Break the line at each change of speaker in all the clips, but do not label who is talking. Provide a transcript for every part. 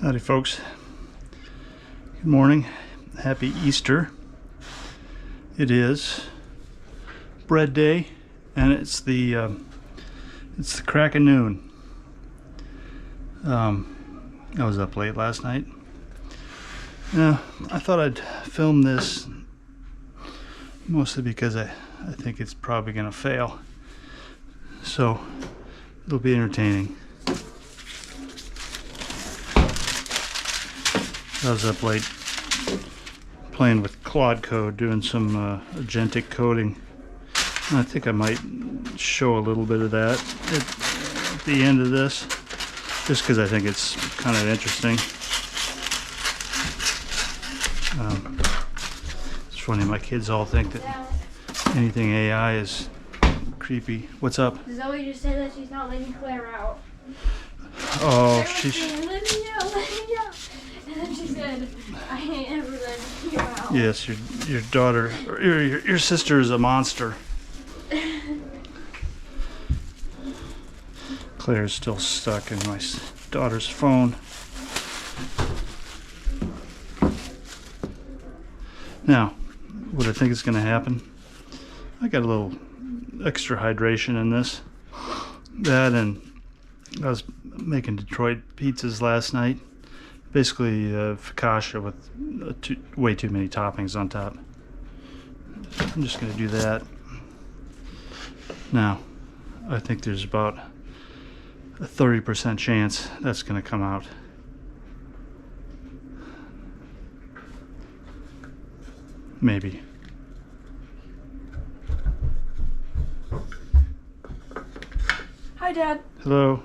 Howdy folks, good morning, happy Easter. It is bread day and it's the crack of noon. I was up late last night. I thought I'd film this mostly because I think it's probably gonna fail, so it'll be entertaining. I was up late playing with Claude code, doing some Agentic coding. And I think I might show a little bit of that at the end of this, just because I think it's kind of interesting. It's funny, my kids all think that anything AI is creepy. What's up?
Zoe just said that she's not letting Claire out.
Oh,
she's saying, let me out. And then she said, I ain't ever letting you out.
Yes, your daughter, or your sister is a monster. Claire's still stuck in my daughter's phone. Now, what I think is going to happen, I got a little extra hydration in this. That, and I was making Detroit pizzas last night. Basically focaccia with way too many toppings on top. I'm just going to do that. Now, I think there's about a 30% chance that's going to come out. Maybe.
Hi, Dad.
Hello.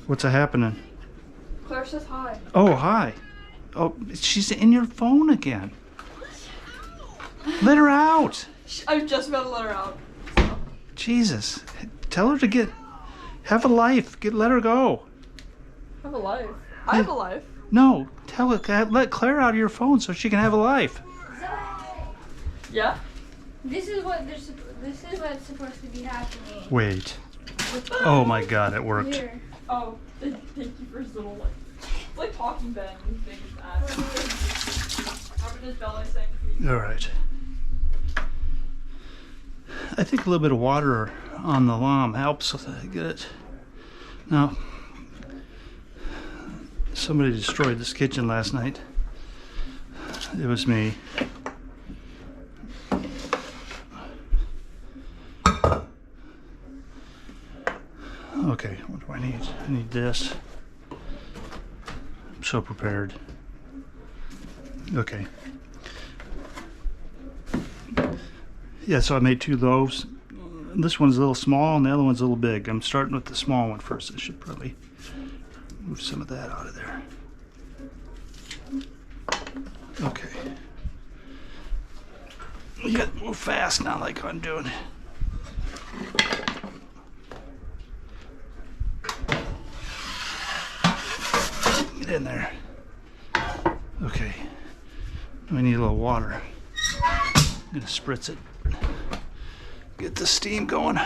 What's happening?
Claire says hi.
Oh, hi. Oh, she's in your phone again. Let her out.
I'm just about to let her out.
Jesus. Tell her to have a life. Let her go.
Have a life. I have a life.
No, tell her, let Claire out of your phone so she can have a life.
Yeah?
This is what's supposed to be happening.
Wait. Oh my God, it worked.
Here.
Oh, thank you for his little, it's like talking Ben when things add. Remember this bell I sang?
All right. I think a little bit of water on the lamp helps get it. Now, somebody destroyed this kitchen last night. It was me. Okay, what do I need? I need this. I'm so prepared. Okay. Yeah, so I made 2 loaves. This one's a little small and the other one's a little big. I'm starting with the small one first. I should probably move some of that out of there. Okay. You gotta move fast now like I'm doing. Get in there. Okay. I need a little water. I'm gonna spritz it. Get the steam going.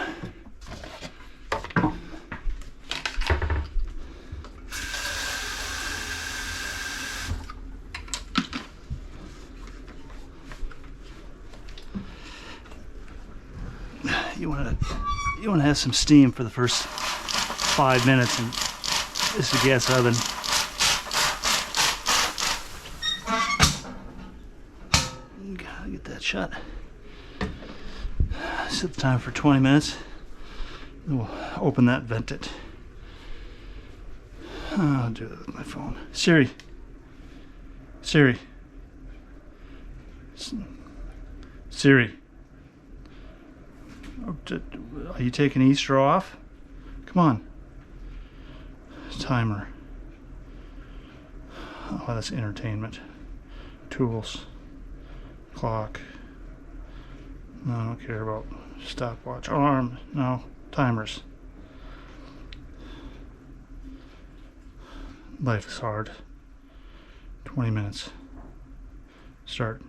You want to have some steam for the first 5 minutes, and this is a gas oven. Gotta get that shut. Set the time for 20 minutes. Then we'll open that, vent it. I'll do it with my phone. Siri. Siri. Siri. Are you taking Easter off? Come on. Timer. Oh, that's entertainment. Tools. Clock. No, I don't care about stopwatch. Alarm. No. Timers. Life is hard. 20 minutes. Start.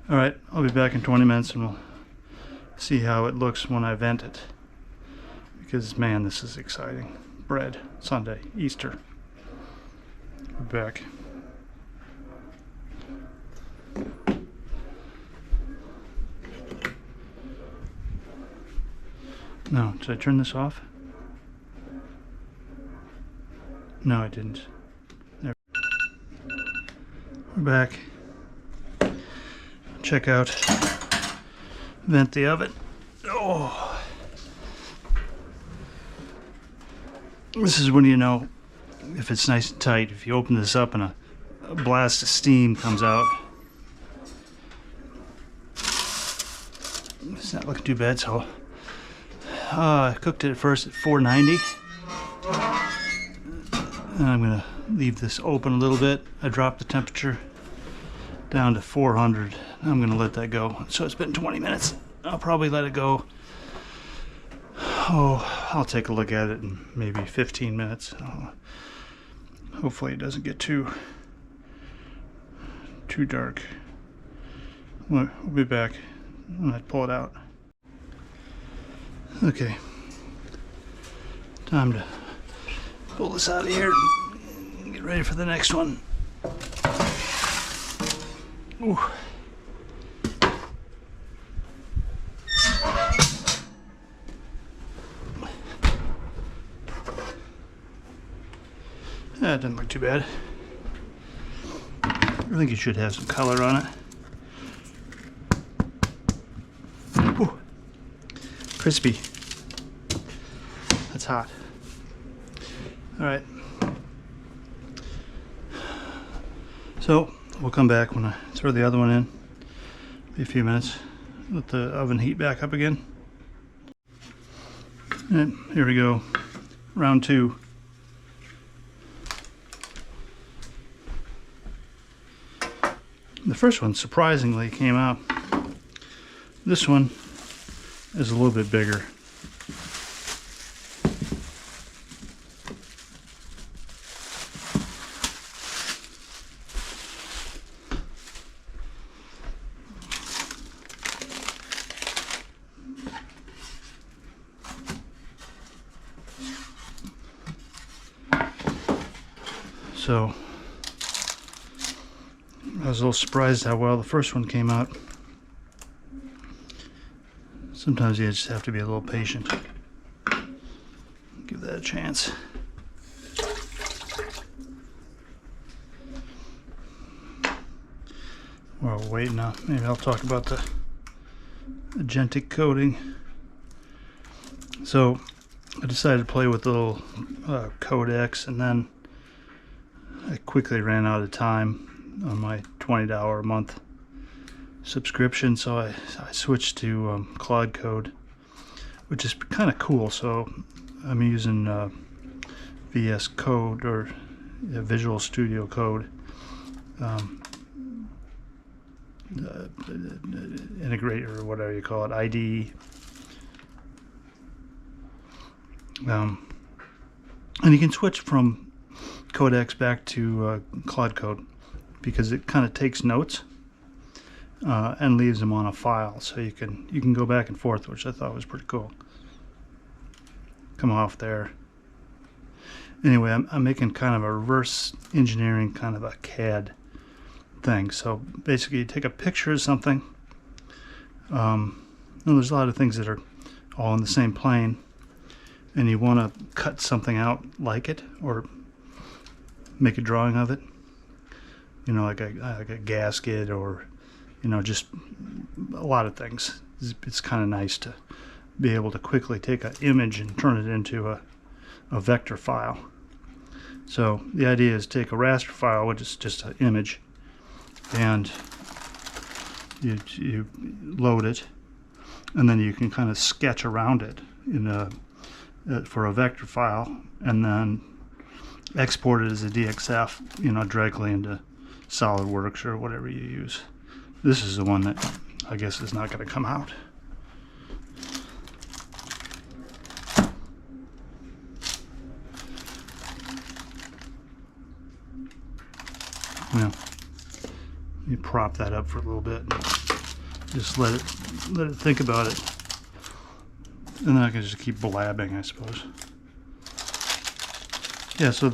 Alright, I'll be back in 20 minutes and we'll see how it looks when I vent it. Because, man, this is exciting. Bread. Sunday. Easter. We're back. No, did I turn this off? No, I didn't. There. We're back. Check out. Vent the oven. Oh. This is when you know if it's nice and tight. If you open this up and a blast of steam comes out. It's not looking too bad, so I cooked it at first at 490. And I'm going to leave this open a little bit. I dropped the temperature down to 400. I'm going to let that go. So it's been 20 minutes. I'll probably let it go. Oh, I'll take a look at it in maybe 15 minutes. Hopefully it doesn't get too dark. We'll be back when I pull it out. Okay. Time to pull this out of here and get ready for the next one. Ooh. That doesn't look too bad. I think it should have some color on it. Ooh. Crispy. That's hot. All right. So we'll come back when I throw the other one in. Be a few minutes. Let the oven heat back up again. And here we go. Round 2. The first one surprisingly came out. This one is a little bit bigger. So I was a little surprised how well the first one came out. Sometimes you just have to be a little patient. Give that a chance. While we're waiting now, maybe I'll talk about the Agentic coating. So I decided to play with the little codecs, and then I quickly ran out of time on my $20 a month subscription, so I switched to Cloud Code, which is kind of cool. So I'm using VS Code, or Visual Studio Code, integrator, or whatever you call it, IDE. And you can switch from codecs back to Cloud Code, because it kind of takes notes and leaves them on a file, so you can go back and forth, which I thought was pretty cool. Come off there. Anyway, I'm making kind of a reverse engineering, kind of a CAD thing. So basically, you take a picture of something. There's a lot of things that are all in the same plane, and you want to cut something out like it, or make a drawing of it. You know, like a gasket, or just a lot of things. It's kind of nice to be able to quickly take an image and turn it into a vector file. So the idea is take a raster file, which is just an image, and you load it, and then you can kind of sketch around it for a vector file, and then export it as a DXF, directly into SolidWorks or whatever you use. This is the one that I guess is not going to come out. Yeah. You prop that up for a little bit and just let it think about it. And then I can just keep blabbing, I suppose. Yeah, so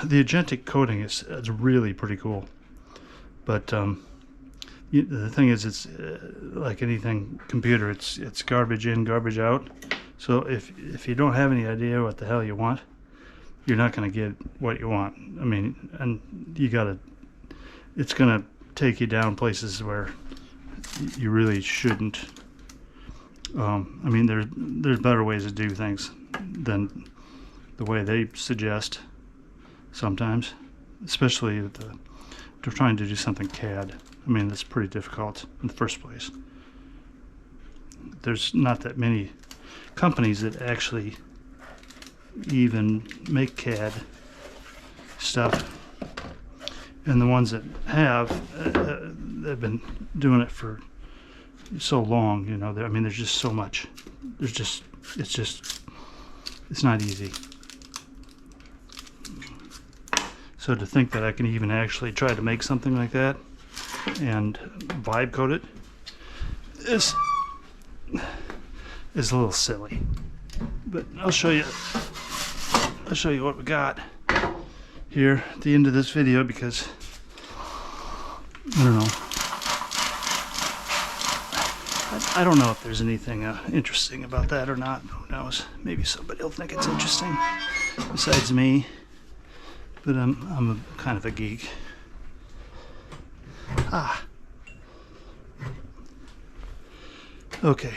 the Agentic coding is really pretty cool. But the thing is, it's like anything computer. It's garbage in, garbage out. So if you don't have any idea what the hell you want, you're not going to get what you want. I mean, and it's going to take you down places where you really shouldn't. I mean, there's better ways to do things than the way they suggest sometimes, especially if they're trying to do something CAD. I mean, that's pretty difficult in the first place. There's not that many companies that actually even make CAD stuff, and the ones that have, they've been doing it for so long. You know, I mean, there's just so much. It's not easy. So to think that I can even actually try to make something like that and vibe code it is a little silly. But I'll show you what we got here at the end of this video, because I don't know. I don't know if there's anything interesting about that or not. Who knows? Maybe somebody will think it's interesting besides me. But I'm kind of a geek. Okay.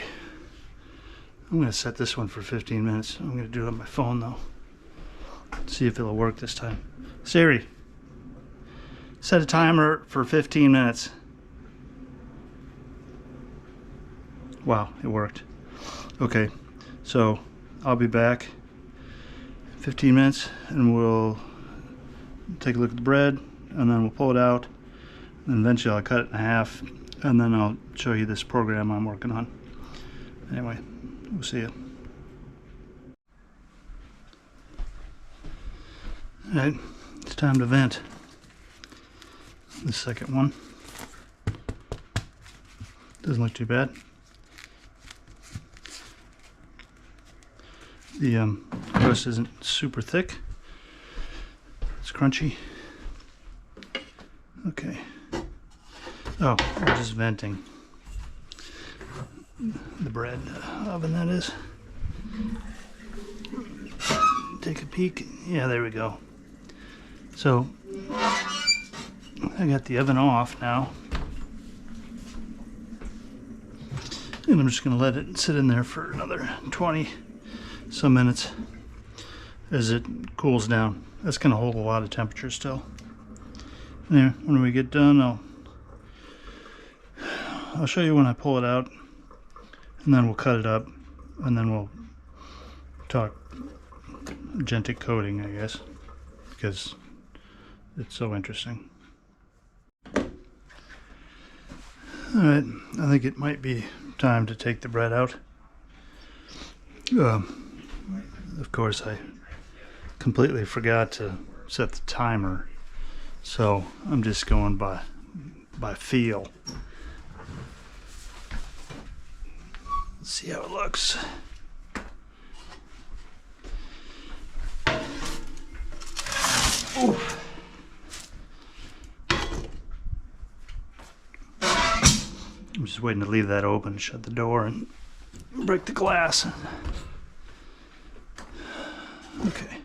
I'm going to set this one for 15 minutes. I'm going to do it on my phone though. See if it'll work this time. Siri, set a timer for 15 minutes. Wow, it worked. Okay, so I'll be back 15 minutes and we'll take a look at the bread, and then we'll pull it out, and eventually I'll cut it in half, and then I'll show you this program I'm working on. Anyway, we'll see you. Alright, it's time to vent. The second one doesn't look too bad. The crust isn't super thick. It's crunchy. Okay. Oh, we're just venting the bread oven, that is. Take a peek. Yeah, there we go. So I got the oven off now, and I'm just going to let it sit in there for another 20 some minutes as it cools down. That's going to hold a lot of temperature still. There, when we get done, I'll show you when I pull it out, and then we'll cut it up, and then we'll talk agentic coding, I guess, because it's so interesting. Alright, I think it might be time to take the bread out. Of course, I completely forgot to set the timer, so I'm just going by feel. Let's see how it looks. Ooh. I'm just waiting to leave that open, shut the door, and break the glass. Okay.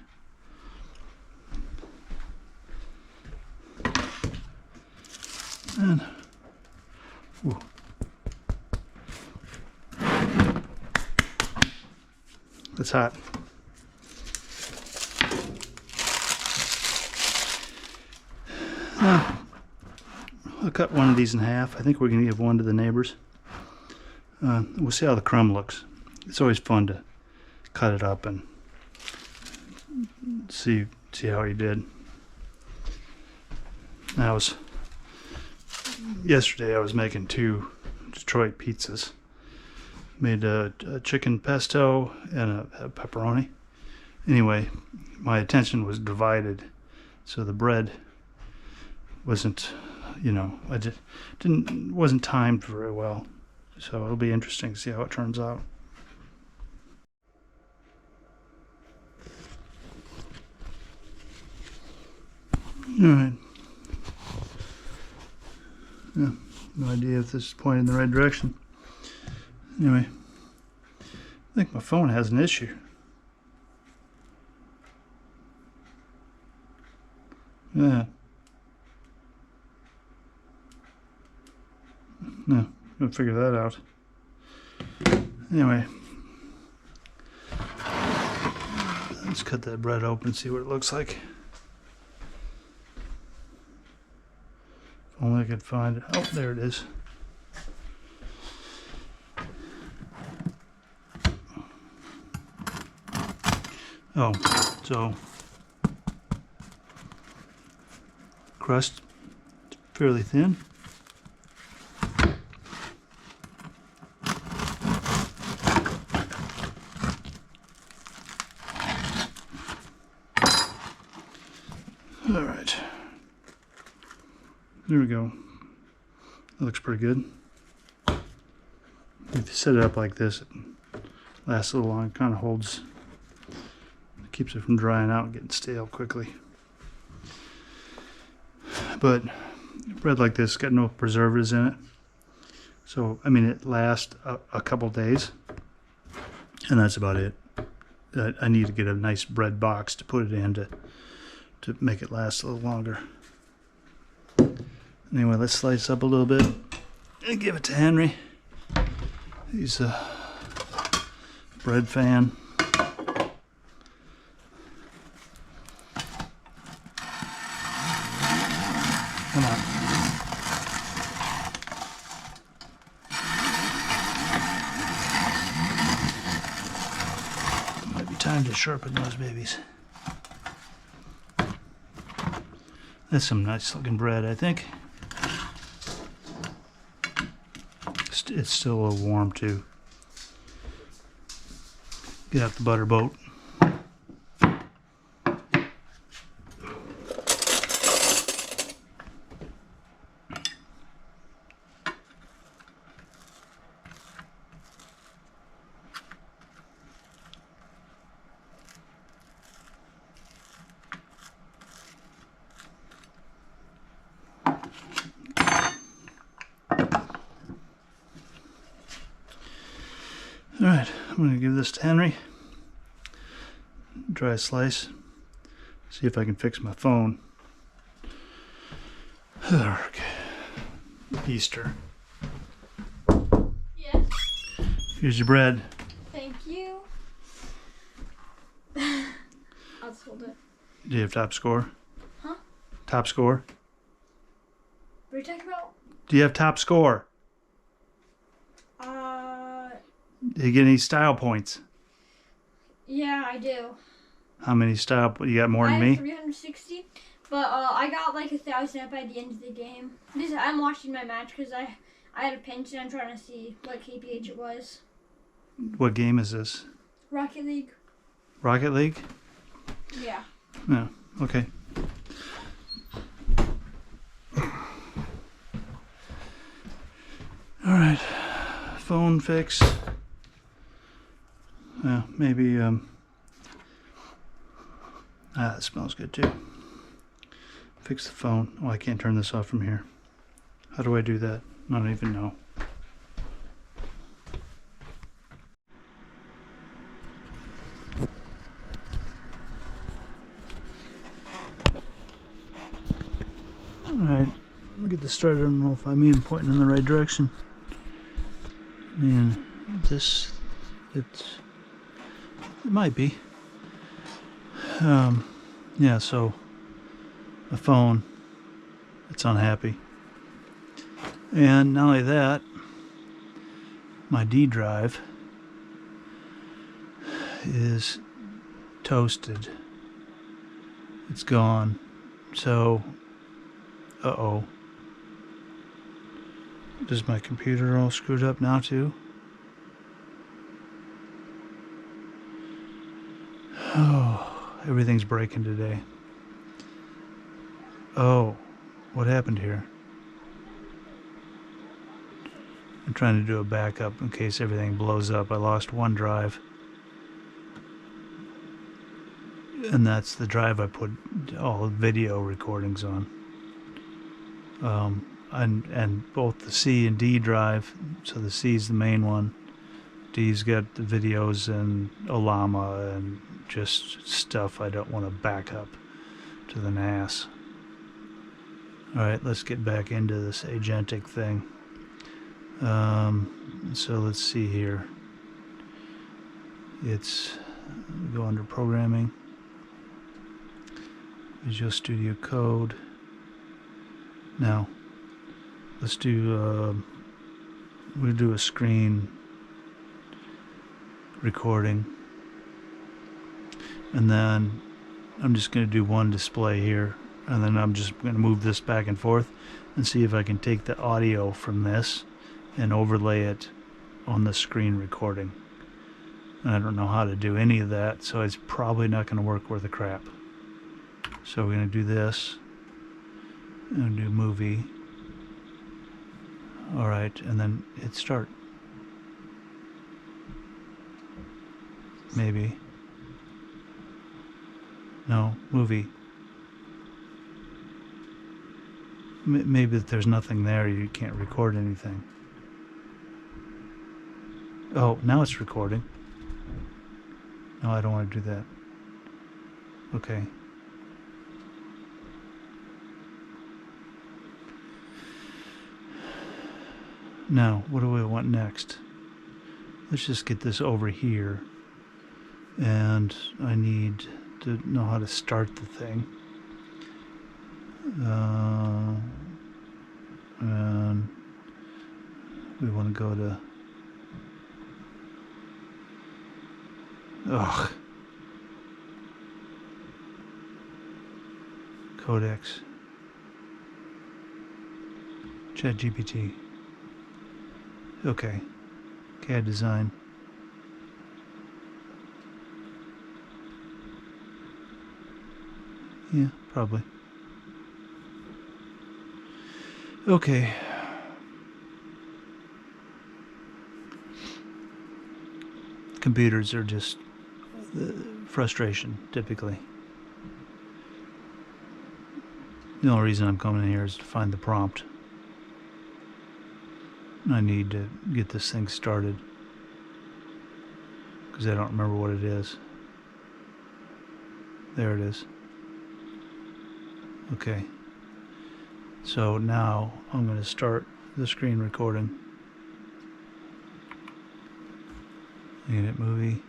And ooh. It's hot. Now, I'll cut one of these in half. I think we're going to give one to the neighbors. We'll see how the crumb looks. It's always fun to cut it up and see how he did. Yesterday I was making 2 Detroit pizzas. Made a chicken pesto and a pepperoni. Anyway, my attention was divided, so the bread wasn't, wasn't timed very well. So it'll be interesting to see how it turns out. Alright. Yeah, no idea if this is pointing in the right direction. Anyway, I think my phone has an issue. Yeah. No, gonna figure that out. Anyway, let's cut that bread open and see what it looks like. If only I could find it. Oh, there it is. Oh, so crust fairly thin. All right, there we go. That looks pretty good. If you set it up like this, it lasts a little long. It kind of holds, keeps it from drying out and getting stale quickly. But bread like this got no preservatives in it, so I mean it lasts a couple days, and that's about it. I need to get a nice bread box to put it in to make it last a little longer. Anyway, let's slice up a little bit and give it to Henry. He's a bread fan. Come on. Might be time to sharpen those babies. That's some nice looking bread, I think. It's still a little warm too. Get out the butter boat. All right, I'm going to give this to Henry. Try a slice. See if I can fix my phone. Okay. Easter.
Yes.
Here's your bread.
Thank you. I'll just hold it.
Do you have top score?
Huh?
Top score?
What are you talking about?
Do you have top score? Do you get any style points?
Yeah, I do.
How many style? You got more than
I
me?
have 360, but I got like 1,000 up by the end of the game. I'm watching my match because I had a pinch and I'm trying to see what KPH it was.
What game is this?
Rocket League.
Rocket League?
Yeah.
No. Okay. All right. Phone fix. Yeah, maybe. That smells good too. Fix the phone. Oh, I can't turn this off from here. How do I do that? I don't even know. Alright, let me get this started. I don't know if I'm even pointing in the right direction. And this, it might be. Yeah, so the phone, it's unhappy. And not only that, my D drive is toasted. It's gone. So, uh-oh. Is my computer all screwed up now too? Oh. Everything's breaking today. Oh, what happened here? I'm trying to do a backup in case everything blows up. I lost one drive. and that's the drive I put all video recordings on. And both the C and D drive, so the C is the main one. D's got the videos and Olama and just stuff I don't want to back up to the NAS. Alright, let's get back into this Agentic thing. So let's see here. Go under Programming, Visual Studio Code. Now, let's do, we'll do a screen recording. And then I'm just going to do one display here. And then I'm just going to move this back and forth and see if I can take the audio from this and overlay it on the screen recording. And I don't know how to do any of that, so it's probably not going to work worth a crap. So we're going to do this. And do movie. Alright, and then hit start. Maybe. No, movie. Maybe if there's nothing there, you can't record anything. Oh, now it's recording. No, I don't want to do that. Okay. Now, what do we want next? Let's just get this over here. And I need to know how to start the thing. And we want to go to Codex, ChatGPT. Okay, CAD design. Yeah, probably. Okay. Computers are just frustration, typically. The only reason I'm coming in here is to find the prompt. I need to get this thing started because I don't remember what it is. There it is. Okay. So now I'm going to start the screen recording. Unit movie.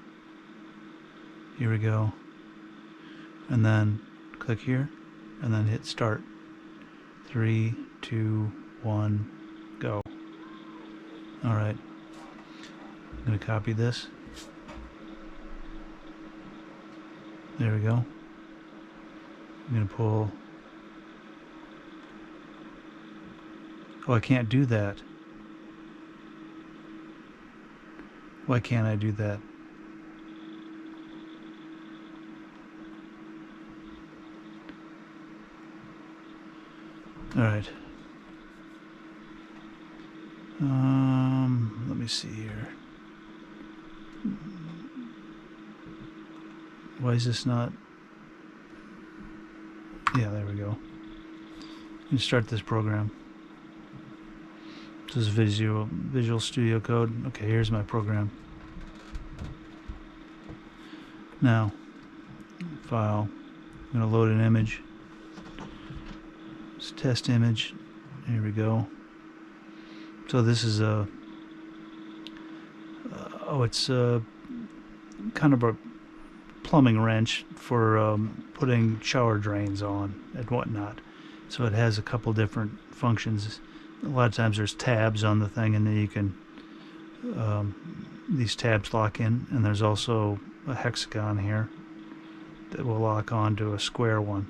Here we go. And then click here and then hit start. 3, 2, 1, go. Alright. I'm going to copy this. There we go. I'm going to pull. Oh, I can't do that. Why can't I do that? All right. Let me see here. Why is this not? Yeah, there we go. You can start this program. This is Visual Studio Code. Okay, here's my program. Now, file. I'm going to load an image. It's test image. Here we go. So this is a. It's a kind of a plumbing wrench for putting shower drains on and whatnot. So it has a couple different functions. A lot of times there's tabs on the thing, and then you can these tabs lock in, and there's also a hexagon here that will lock onto a square one.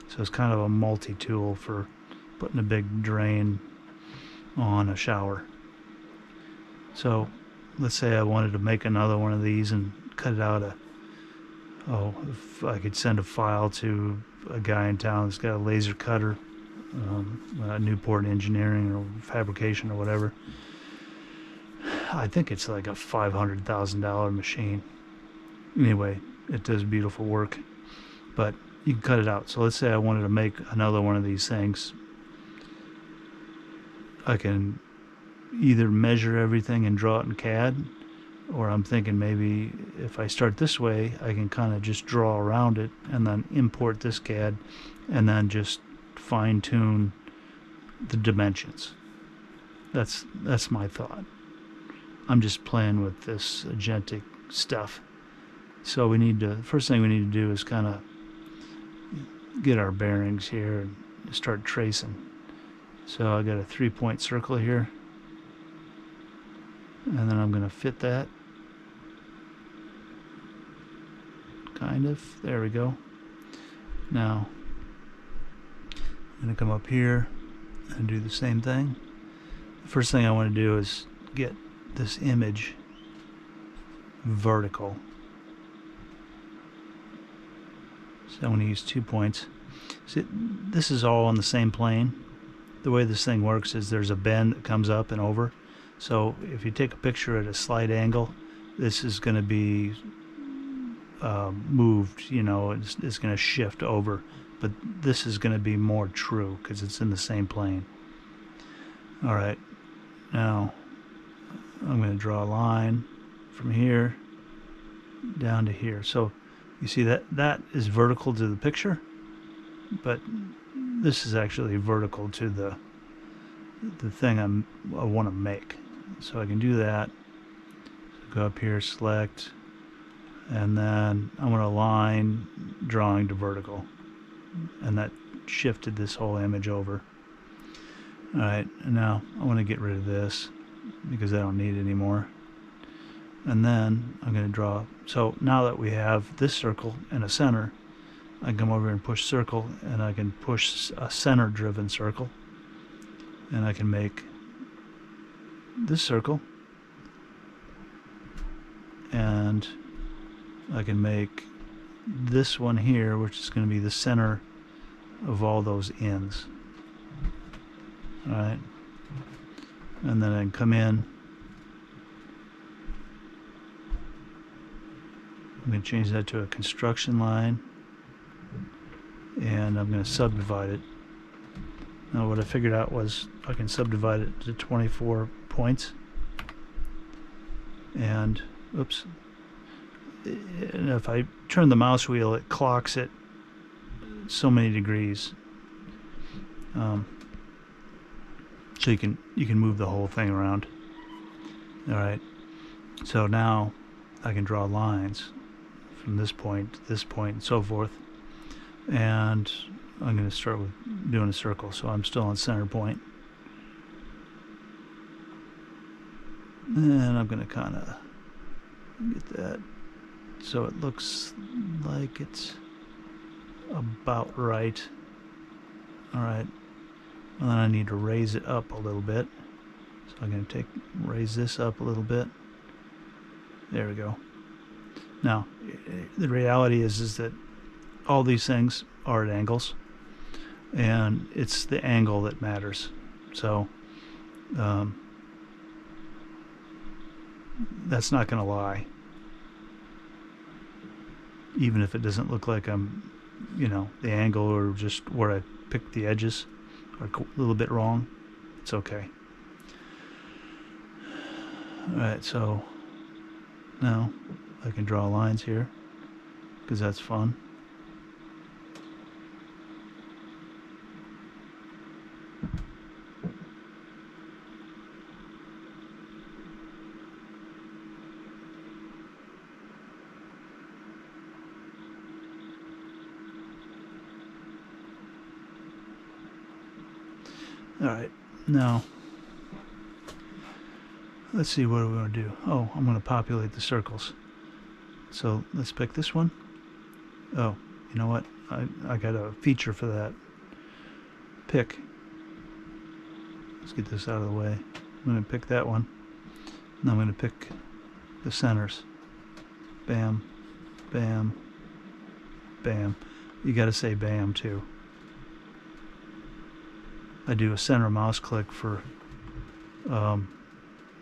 So it's kind of a multi-tool for putting a big drain on a shower. So let's say I wanted to make another one of these and cut it out if I could send a file to a guy in town that's got a laser cutter, Newport Engineering or Fabrication or whatever. I think it's like a $500,000 machine. Anyway, it does beautiful work. but you can cut it out. So let's say I wanted to make another one of these things. I can either measure everything and draw it in CAD, or I'm thinking maybe if I start this way, I can kind of just draw around it and then import this CAD and then just fine tune the dimensions. That's my thought. I'm just playing with this agentic stuff. So we need to, first thing we need to do is kind of get our bearings here and start tracing. So I got a 3-point circle here, and then I'm going to fit that. Kind of. There we go. Now I'm going to come up here and do the same thing. The first thing I want to do is get this image vertical. So I'm going to use 2 points. See, this is all on the same plane. The way this thing works is there's a bend that comes up and over. So if you take a picture at a slight angle, this is going to be moved, you know, it's going to shift over. But this is going to be more true because it's in the same plane. All right, now I'm going to draw a line from here down to here. So you see that is vertical to the picture, but this is actually vertical to the thing I want to make. So I can do that. So go up here, select, and then I'm going to align drawing to vertical, and that shifted this whole image over. All right, and now I want to get rid of this because I don't need it anymore. And then I'm going to draw. So now that we have this circle in a center, I can come over and push circle, and I can push a center driven circle, and I can make this circle, and I can make this one here, which is going to be the center of all those ends. All right, and then I can come in. I'm going to change that to a construction line, and I'm going to subdivide it. Now what I figured out was I can subdivide it to 24 points, and oops, and if I turn the mouse wheel, it clocks it so many degrees. So you can move the whole thing around. All right, so now I can draw lines from this point to this point and so forth, and I'm going to start with doing a circle. So I'm still on center point, and I'm going to kind of get that so it looks like it's about right. All right, and then I need to raise it up a little bit. So I'm going to raise this up a little bit. There we go. Now, the reality is that all these things are at angles, and it's the angle that matters. So that's not going to lie, even if it doesn't look like I'm, you know, the angle or just where I picked the edges are a little bit wrong. It's okay. All right, so now I can draw lines here because that's fun. All right, now let's see what we're going to do. Oh, I'm going to populate the circles. So let's pick this one. Oh, you know what? I got a feature for that. Pick. Let's get this out of the way. I'm going to pick that one. And I'm going to pick the centers. Bam, bam, bam. You got to say bam too. I do a center mouse click for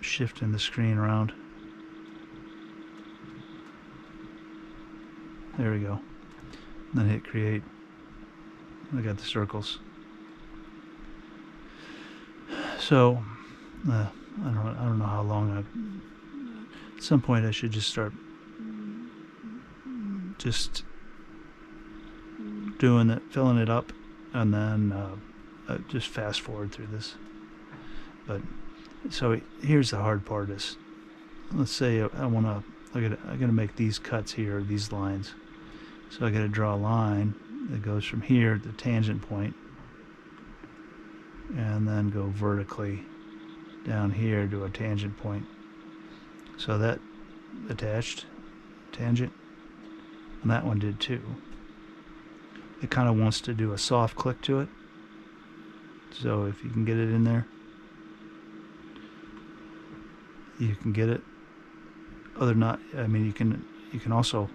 shifting the screen around. There we go. then hit create. I got the circles. So I don't know how long at some point I should just start just doing it, filling it up, and then just fast forward through this. But so here's the hard part is, let's say I gotta make these cuts here, these lines. So I gotta draw a line that goes from here to the tangent point, and then go vertically down here to a tangent point. So that attached tangent, and that one did too. It kind of wants to do a soft click to it. So if you can get it in there, you can get it. Other than not, I mean, you can also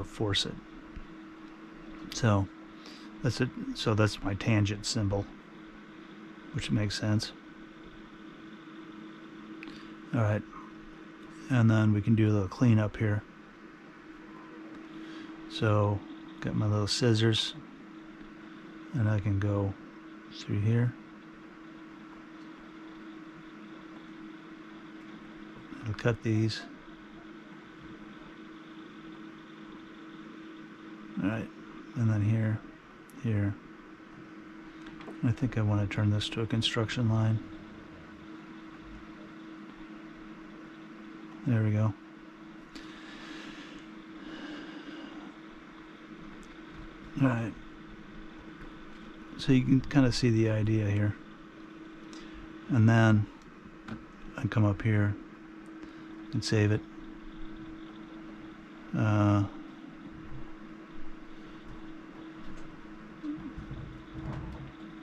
force it. So that's it. So that's my tangent symbol, which makes sense. All right, and then we can do a little cleanup here. So got my little scissors, and I can go through here. I'll cut these. All right, and then here. I think I want to turn this to a construction line. There we go. All right. So you can kind of see the idea here. And then I come up here and save it.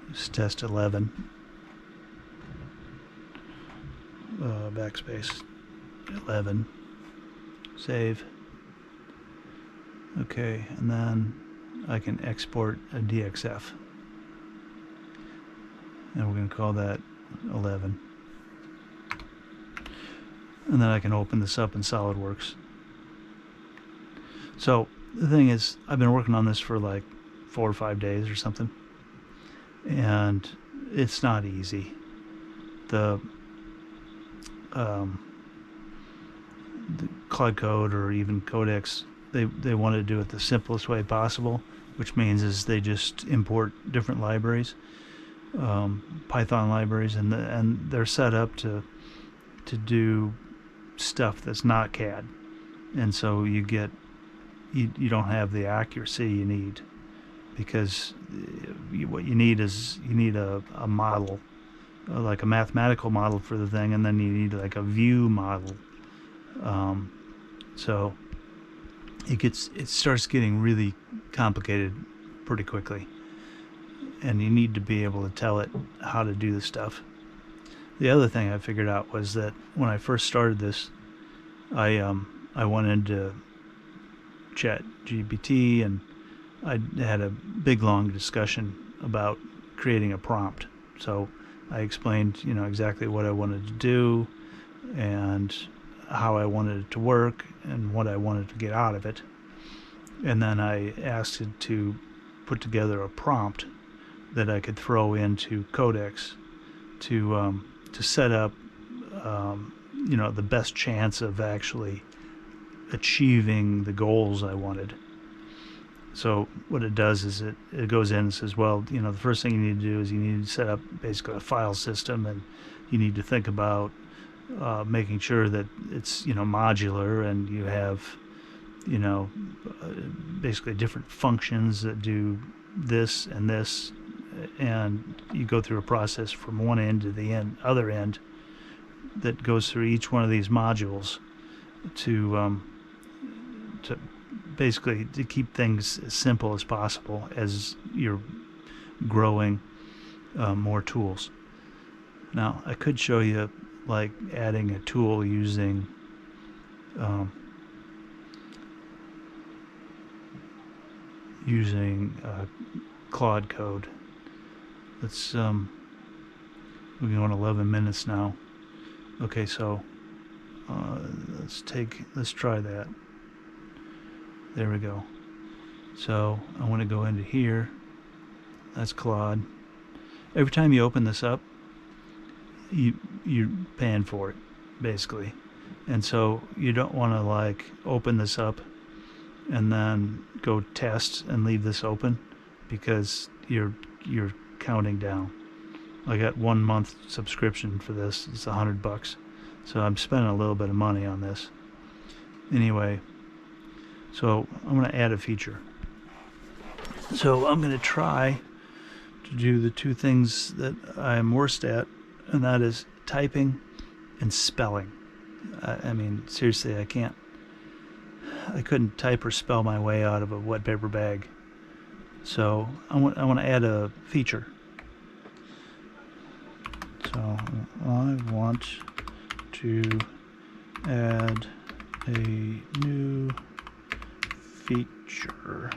It's test 11. Backspace 11. Save. Okay, and then I can export a DXF. And we're going to call that 11. And then I can open this up in SolidWorks. So the thing is, I've been working on this for like 4 or 5 days or something. And it's not easy. The Cloud Code or even Codex, they want to do it the simplest way possible, which means is they just import different libraries, Python libraries, and they're set up to do stuff that's not CAD, and so you don't have the accuracy you need, because what you need is a model, like a mathematical model for the thing, and then you need like a view model. So it starts getting really complicated pretty quickly, and you need to be able to tell it how to do the stuff. The other thing I figured out was that when I first started this, I went into ChatGPT, and I had a big long discussion about creating a prompt. So I explained, exactly what I wanted to do and how I wanted it to work and what I wanted to get out of it. And then I asked it to put together a prompt that I could throw into Codex to set up, the best chance of actually achieving the goals I wanted. So what it does is it goes in and says, well, the first thing you need to do is you need to set up basically a file system, and you need to think about making sure that it's modular, and you have basically different functions that do this and this, and you go through a process from one end to the other end that goes through each one of these modules to basically to keep things as simple as possible as you're growing more tools. Now I could show you like adding a tool using Claude Code. Let's we're going 11 minutes now. Okay, so let's try that. There we go. So I want to go into here. That's Claude. Every time you open this up, you're paying for it, basically. And so you don't want to like open this up and then go test and leave this open, because you're counting down. I got 1 month subscription for this. It's $100, so I'm spending a little bit of money on this. Anyway, so I'm going to add a feature. So I'm going to try to do the two things that I'm worst at, and that is typing and spelling. I mean, seriously, I couldn't type or spell my way out of a wet paper bag. So I want to add a feature. So I want to add a new feature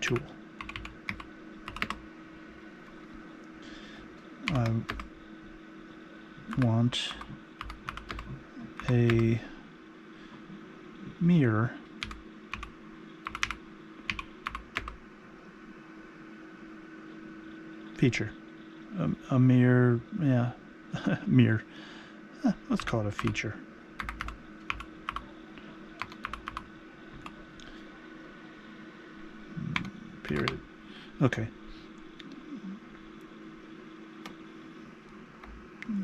tool. I want a mirror feature. A mirror, yeah, mirror. Let's call it a feature. Period. Okay.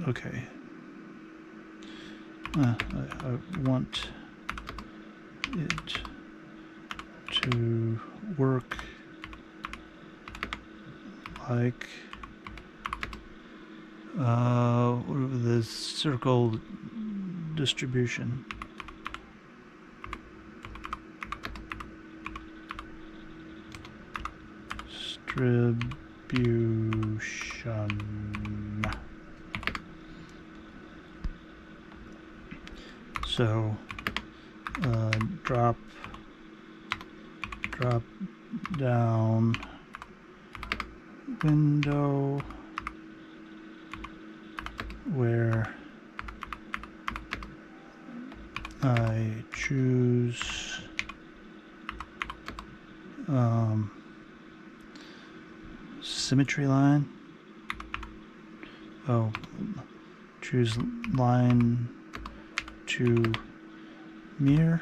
Okay. I want it to work like the circle distribution. Distribution. So drop down window where I choose symmetry line. Oh, choose line to mirror,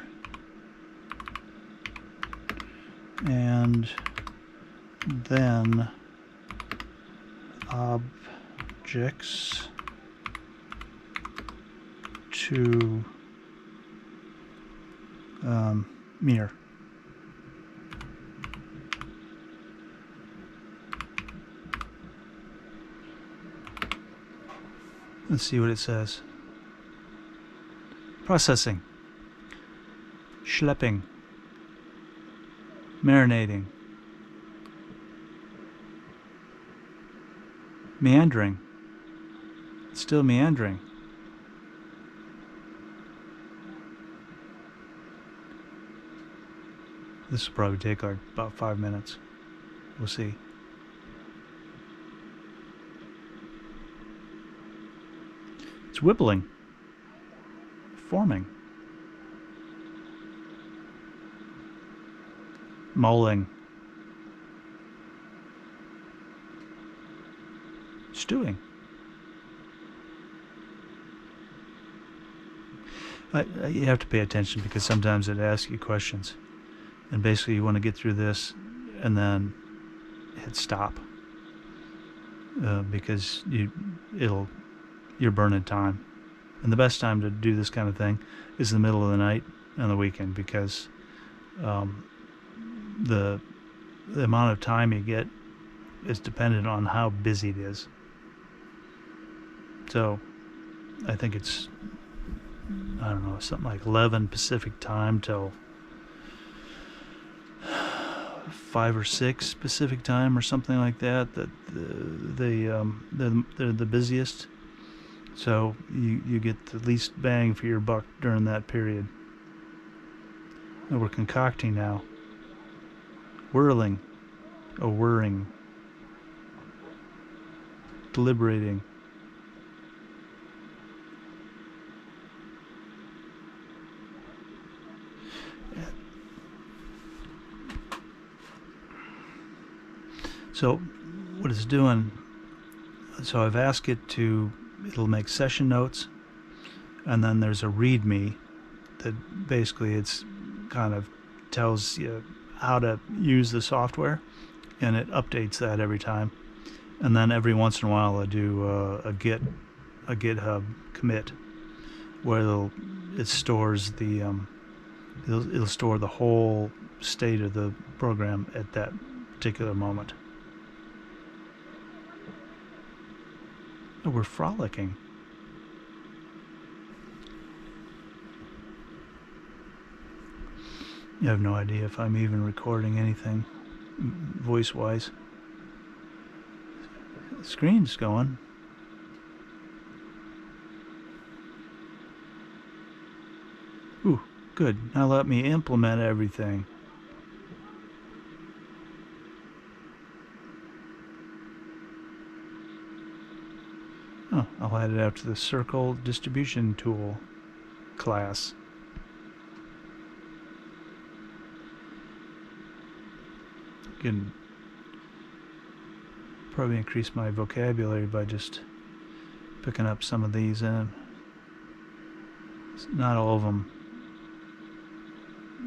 and then objects to mirror. Let's see what it says. Processing. Schlepping. Marinating. Meandering. It's still meandering. This will probably take like about 5 minutes. We'll see. It's wibbling. Forming. Mulling. Stewing. You have to pay attention, because sometimes it asks you questions, and basically you want to get through this and then hit stop, because you're burning time. And the best time to do this kind of thing is in the middle of the night and the weekend, because the amount of time you get is dependent on how busy it is. So I think it's, I don't know, something like 11 Pacific time till 5 or 6 Pacific time or something like that. That they're the busiest. So you get the least bang for your buck during that period. And we're concocting now. Whirling. Oh, whirring. Deliberating. So what it's doing, so I've asked it to, it'll make session notes, and then there's a README that basically it's kind of tells you how to use the software, and it updates that every time. And then every once in a while I do a GitHub commit where it stores the it'll store the whole state of the program at that particular moment. Oh, we're frolicking. You have no idea if I'm even recording anything voice-wise. The screen's going. Ooh, good. Now let me implement everything. Oh, I'll add it out to the circle distribution tool class. Can probably increase my vocabulary by just picking up some of these in. Not all of them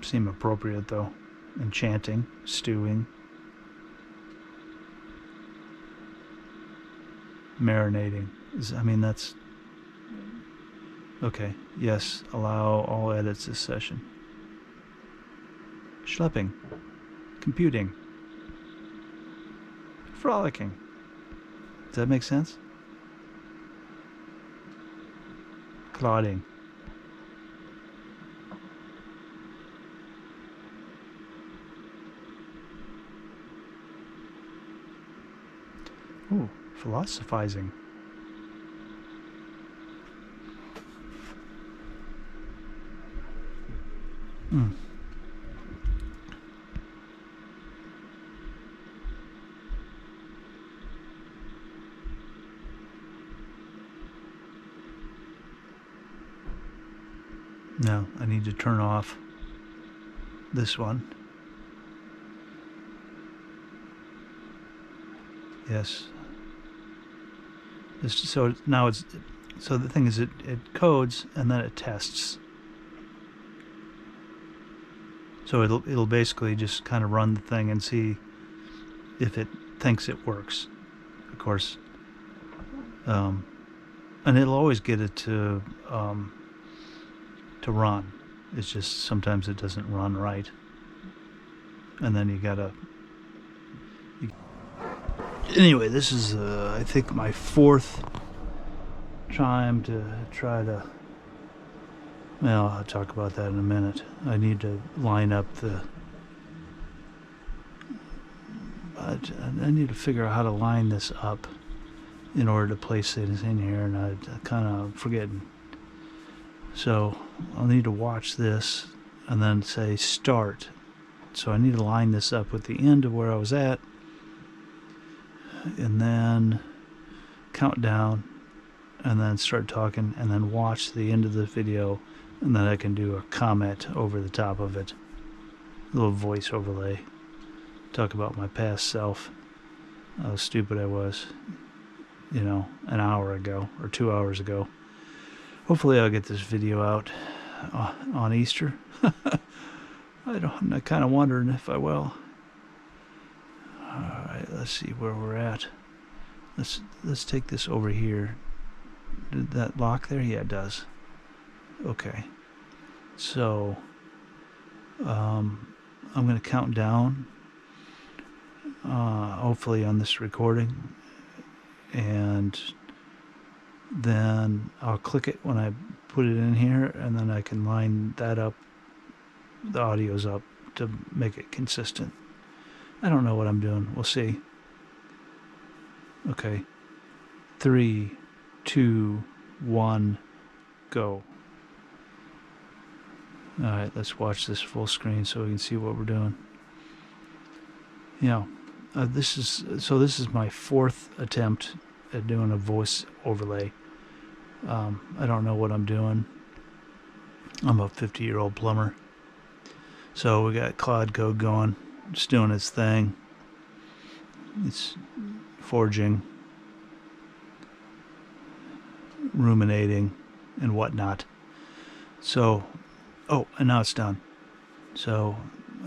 seem appropriate though. Enchanting, stewing, marinating. I mean, that's okay. Yes, allow all edits this session. Schlepping, computing, frolicking. Does that make sense? Clodding. Ooh, philosophizing. Hmm. No, I need to turn off this one. Yes. So now it's, so the thing is it codes and then it tests. So it'll basically just kind of run the thing and see if it thinks it works. Of course. And it'll always get it to run. It's just sometimes it doesn't run right. And then you gotta... Anyway, this is, I think, my fourth time to try to... Well, I'll talk about that in a minute. I need to line up the... I need to figure out how to line this up in order to place it in here, and I kind of forgetting. So I'll need to watch this and then say start. So I need to line this up with the end of where I was at, and then count down, and then start talking, and then watch the end of the video, and then I can do a comment over the top of it, a little voice overlay, talk about my past self, how stupid I was, you know, an hour ago or 2 hours ago. Hopefully I'll get this video out on Easter. I'm kind of wondering if I will. Alright, let's see where we're at. Let's take this over here. Did that lock there? Yeah, it does. Okay. So I'm going to count down, hopefully on this recording, and then I'll click it when I put it in here, and then I can line that up, the audio's up, to make it consistent. I don't know what I'm doing. We'll see. Okay. 3, 2, 1, go. Alright, let's watch this full screen so we can see what we're doing. You know, this is my fourth attempt at doing a voice overlay. I don't know what I'm doing. I'm a 50-year-old plumber. So we got Cloud Code going, just doing its thing. It's forging, ruminating, and whatnot. So, oh, and now it's done. So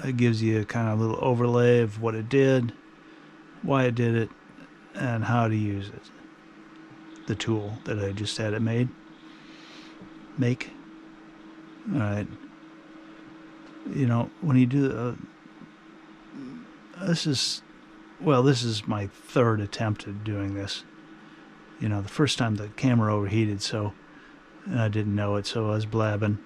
it gives you kind of a little overlay of what it did, why it did it, and how to use it. The tool that I just had it make. All right. You know, when you do this is my third attempt at doing this. You know, the first time the camera overheated, so and I didn't know it, so I was blabbing.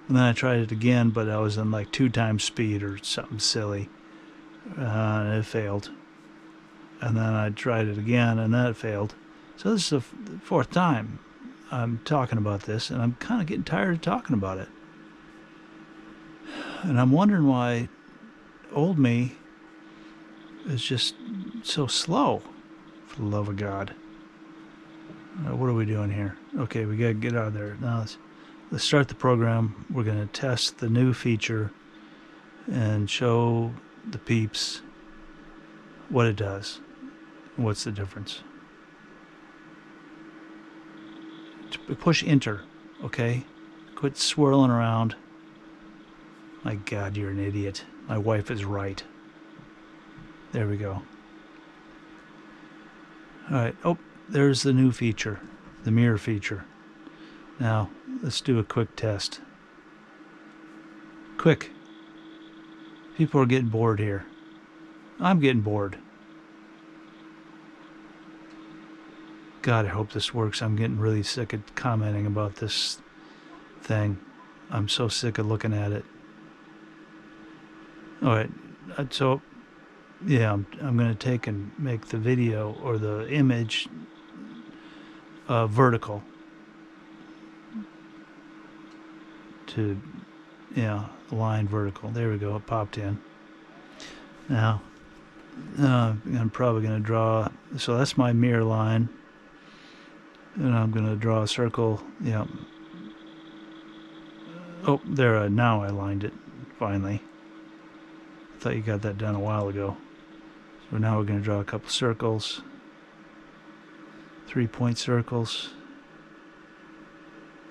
And then I tried it again, but I was in like 2 times speed or something silly, and it failed. And then I tried it again, and that failed. So this is the 4th time I'm talking about this, and I'm kind of getting tired of talking about it. And I'm wondering why old me is just so slow, for the love of God. What are we doing here? Okay, we gotta get out of there. Now let's start the program. We're gonna test the new feature and show the peeps what it does. What's the difference? Push enter, okay? Quit swirling around. My God, you're an idiot. My wife is right. There we go. Alright, oh, there's the new feature, the mirror feature. Now, let's do a quick test. Quick. People are getting bored here. I'm getting bored. God, I hope this works. I'm getting really sick of commenting about this thing. I'm so sick of looking at it. Alright, so yeah, I'm going to take and make the video or the image vertical to, yeah, line vertical. There we go, it popped in. Now, I'm probably going to draw, so that's my mirror line, and I'm going to draw a circle, yeah. Oh, there, now I lined it, finally. I thought you got that done a while ago. So now we're going to draw a couple circles, 3-point circles.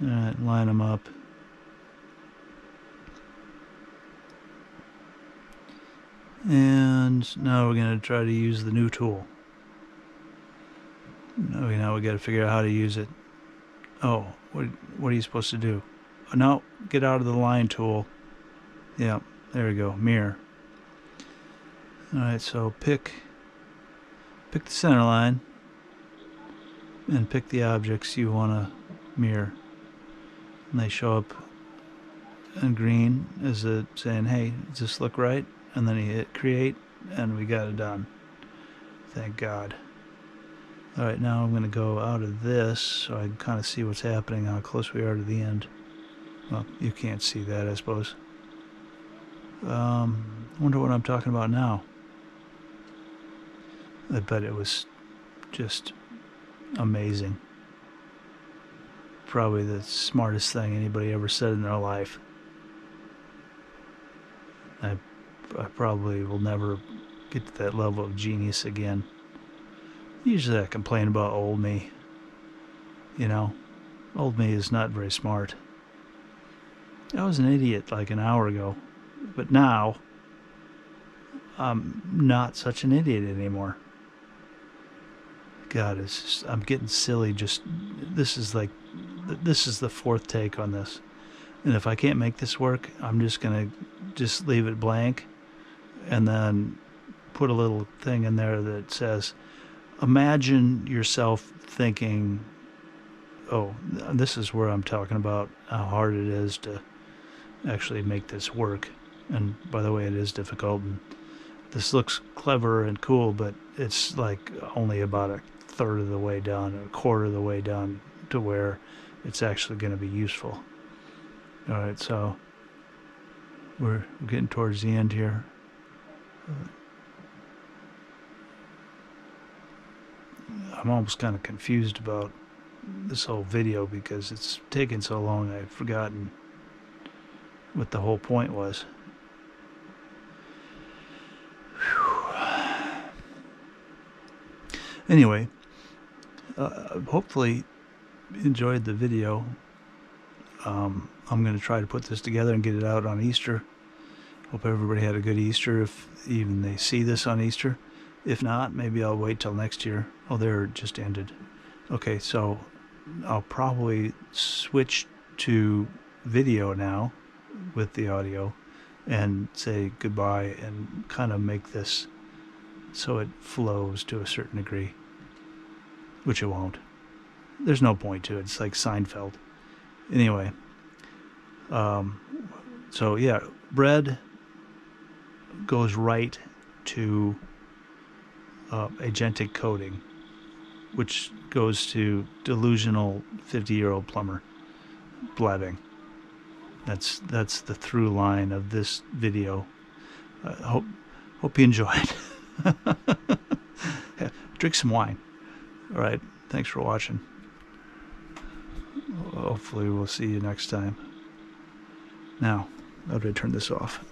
All right, line them up. And now we're going to try to use the new tool. Now we got to figure out how to use it. Oh, what are you supposed to do? Oh, no, get out of the line tool. Yeah, there we go, mirror. Alright, so pick the center line and pick the objects you want to mirror. And they show up in green as a saying, hey, does this look right? And then you hit create and we got it done. Thank God. Alright, now I'm going to go out of this so I can kind of see what's happening, how close we are to the end. Well, you can't see that, I suppose. Wonder what I'm talking about now. I bet it was just amazing. Probably the smartest thing anybody ever said in their life. I probably will never get to that level of genius again. Usually I complain about old me. You know, old me is not very smart. I was an idiot like an hour ago, but now I'm not such an idiot anymore. God, it's just, I'm getting silly. This is the 4th take on this, and if I can't make this work, I'm just gonna leave it blank, and then put a little thing in there that says, imagine yourself thinking, oh, this is where I'm talking about how hard it is to actually make this work. And by the way, it is difficult, and this looks clever and cool, but it's like only about a third of the way done, a quarter of the way done to where it's actually going to be useful. All right, so we're getting towards the end here. I'm almost kind of confused about this whole video because it's taken so long I've forgotten what the whole point was. Whew. Anyway, hopefully enjoyed the video. I'm going to try to put this together and get it out on Easter. Hope everybody had a good Easter, if even they see this on Easter. If not, maybe I'll wait till next year. Oh, there, it just ended. Okay, so I'll probably switch to video now with the audio and say goodbye and kind of make this so it flows to a certain degree, which it won't. There's no point to it. It's like Seinfeld. Anyway, so yeah, bread goes right to agentic coding, which goes to delusional 50-year-old plumber blabbing. That's the through line of this video. Hope you enjoyed. Yeah, drink some wine. All right, thanks for watching. Hopefully we'll see you next time. Now, how do I turn this off?